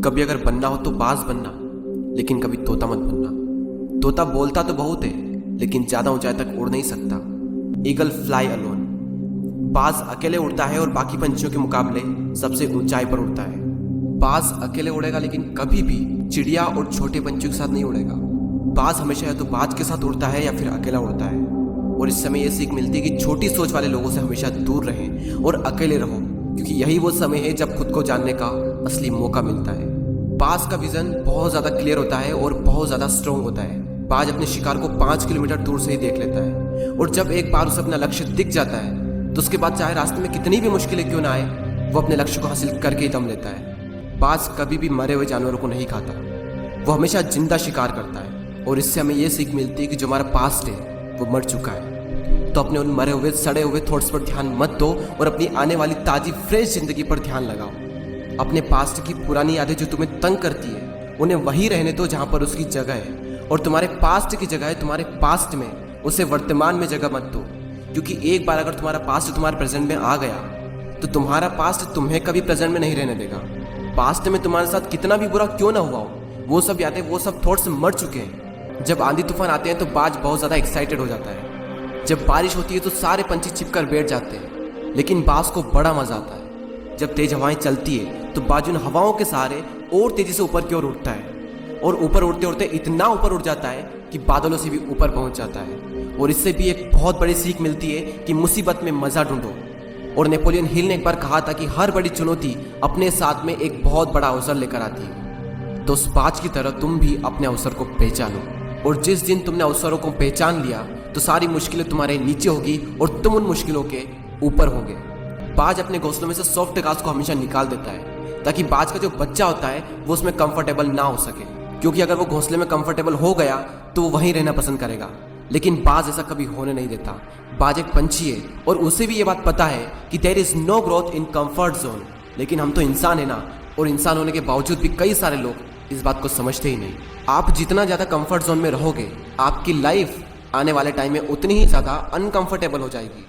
कभी अगर बनना हो तो बाज बनना, लेकिन कभी तोता मत बनना। तोता बोलता तो बहुत है, लेकिन ज्यादा ऊंचाई तक उड़ नहीं सकता। Eagle fly alone. बाज अकेले उड़ता है और बाकी पंछियों के मुकाबले सबसे ऊंचाई पर उड़ता है। बाज अकेले उड़ेगा, लेकिन कभी भी चिड़िया और छोटे पंछियों के साथ नहीं उड़ेगा। बाज हमेशा या तो बाज के साथ उड़ता है या फिर अकेला उड़ता है। और इस समय यह सीख मिलती है कि छोटी सोच वाले लोगों से हमेशा दूर रहें और अकेले रहो, क्योंकि यही वो समय है जब खुद को जानने का असली मौका मिलता है। बाज का विजन बहुत ज्यादा क्लियर होता है और बहुत ज्यादा स्ट्रॉन्ग होता है। बाज अपने शिकार को 5 किलोमीटर दूर से ही देख लेता है, और जब एक बार उसे अपना लक्ष्य दिख जाता है तो उसके बाद चाहे रास्ते में कितनी भी मुश्किलें क्यों ना आए, वो अपने लक्ष्य को हासिल करके ही दम लेता है। बाज कभी भी मरे हुए जानवरों को नहीं खाता, वो हमेशा जिंदा शिकार करता है। और इससे हमें यह सीख मिलती है कि जो हमारा पास्ट है वो मर चुका है, तो अपने उन मरे हुए सड़े हुए थॉट्स पर ध्यान मत दो और अपनी आने वाली ताजी फ्रेश जिंदगी पर ध्यान लगाओ। अपने पास्ट की पुरानी यादें जो तुम्हें तंग करती है, उन्हें वहीं रहने दो जहां पर उसकी जगह है, और तुम्हारे पास्ट की जगह है तुम्हारे पास्ट में, उसे वर्तमान में जगह मत दो। क्योंकि एक बार अगर तुम्हारा पास्ट तुम्हारे प्रेजेंट में आ गया तो तुम्हारा पास्ट तुम्हें कभी प्रेजेंट में नहीं रहने देगा। पास्ट में तुम्हारे साथ कितना भी बुरा क्यों ना हुआ हो, वो सब यादें, वो सब थॉट्स मर चुके हैं। जब आंधी तूफान आते हैं तो बाज बहुत ज्यादा एक्साइटेड हो जाता है। जब बारिश होती है तो सारे पंछी छिपकर बैठ जाते हैं, लेकिन बाज को बड़ा मजा आता है। जब तेज हवाएं चलती है तो बाज उन हवाओं के सहारे और तेजी से ऊपर की ओर उठता है, और ऊपर उड़ते उड़ते इतना ऊपर उड़ जाता है कि बादलों से भी ऊपर पहुंच जाता है। और इससे भी एक बहुत बड़ी सीख मिलती है कि मुसीबत में मजा ढूंढो। और नेपोलियन हिल ने एक बार कहा था कि हर बड़ी चुनौती अपने साथ में एक बहुत बड़ा अवसर लेकर आती है। तो उस बाज की तरह तुम भी अपने अवसर को पहचानो, और जिस दिन तुमने अवसरों को पहचान लिया तो सारी मुश्किलें तुम्हारे नीचे होगी और तुम उन मुश्किलों के ऊपर होगे। बाज अपने घोंसलों में से सॉफ्ट घास को हमेशा निकाल देता है, ताकि बाज का जो बच्चा होता है वो उसमें कंफर्टेबल ना हो सके, क्योंकि अगर वो घोंसले में कंफर्टेबल हो गया तो वो वहीं रहना पसंद करेगा। लेकिन बाज ऐसा कभी होने नहीं देता। बाज एक पंछी है और उसे भी ये बात पता है कि there is no growth in comfort zone. लेकिन हम तो इंसान है ना, और इंसान होने के बावजूद भी कई सारे लोग इस बात को समझते ही नहीं। आप जितना ज्यादा कंफर्ट जोन में रहोगे, आपकी लाइफ आने वाले टाइम में उतनी ही ज्यादा अनकंफर्टेबल हो जाएगी।